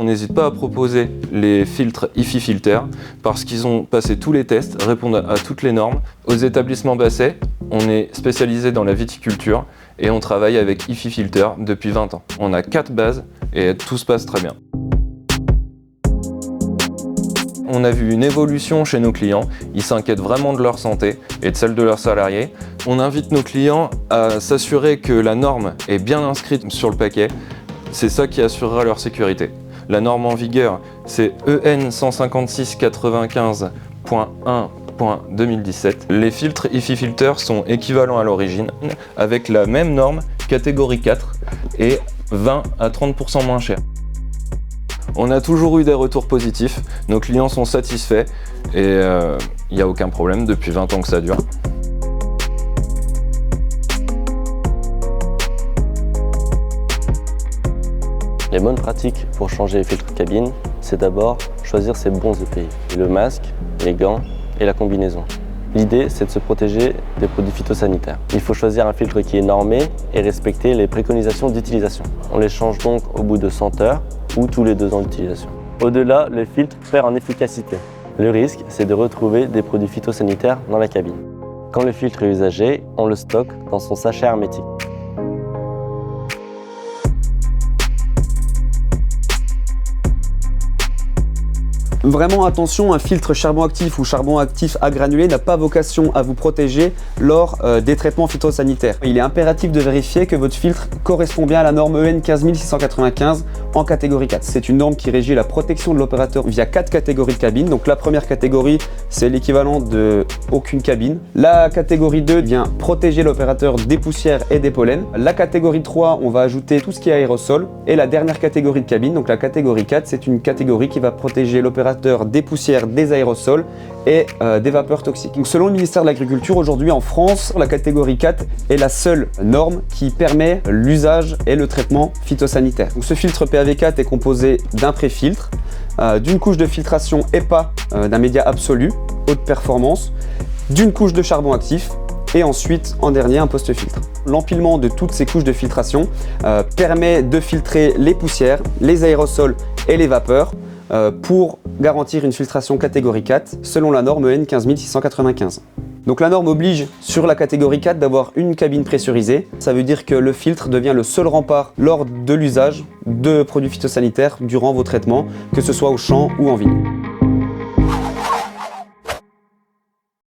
On n'hésite pas à proposer les filtres IFI Filter parce qu'ils ont passé tous les tests, répondent à toutes les normes. Aux établissements Basset, on est spécialisé dans la viticulture et on travaille avec IFI Filter depuis 20 ans. On a 4 bases et tout se passe très bien. On a vu une évolution chez nos clients, ils s'inquiètent vraiment de leur santé et de celle de leurs salariés. On invite nos clients à s'assurer que la norme est bien inscrite sur le paquet, c'est ça qui assurera leur sécurité. La norme en vigueur, c'est EN 15695.1.2017. Les filtres IFI Filter sont équivalents à l'origine, avec la même norme, catégorie 4, et 20 à 30% moins cher. On a toujours eu des retours positifs, nos clients sont satisfaits, et il n'y a aucun problème depuis 20 ans que ça dure. Les bonnes pratiques pour changer les filtres de cabine, c'est d'abord choisir ses bons EPI, le masque, les gants et la combinaison. L'idée, c'est de se protéger des produits phytosanitaires. Il faut choisir un filtre qui est normé et respecter les préconisations d'utilisation. On les change donc au bout de 100 heures ou tous les 2 ans d'utilisation. Au-delà, le filtre perd en efficacité. Le risque, c'est de retrouver des produits phytosanitaires dans la cabine. Quand le filtre est usagé, on le stocke dans son sachet hermétique. Vraiment attention, un filtre charbon actif ou charbon actif à granulés n'a pas vocation à vous protéger lors des traitements phytosanitaires. Il est impératif de vérifier que votre filtre correspond bien à la norme EN 15695 en catégorie 4. C'est une norme qui régit la protection de l'opérateur via 4 catégories de cabines. Donc la première catégorie, c'est l'équivalent de aucune cabine. La catégorie 2 vient protéger l'opérateur des poussières et des pollens. La catégorie 3, on va ajouter tout ce qui est aérosol. Et la dernière catégorie de cabine, donc la catégorie 4, c'est une catégorie qui va protéger l'opérateur des poussières, des aérosols et des vapeurs toxiques. Donc, selon le ministère de l'Agriculture, aujourd'hui en France, la catégorie 4 est la seule norme qui permet l'usage et le traitement phytosanitaire. Donc, ce filtre PAV4 est composé d'un pré-filtre, d'une couche de filtration EPA d'un média absolu, haute performance, d'une couche de charbon actif et ensuite, en dernier, un post-filtre. L'empilement de toutes ces couches de filtration permet de filtrer les poussières, les aérosols et les vapeurs pour garantir une filtration catégorie 4 selon la norme EN 15695. Donc la norme oblige sur la catégorie 4 d'avoir une cabine pressurisée. Ça veut dire que le filtre devient le seul rempart lors de l'usage de produits phytosanitaires durant vos traitements, que ce soit au champ ou en vigne.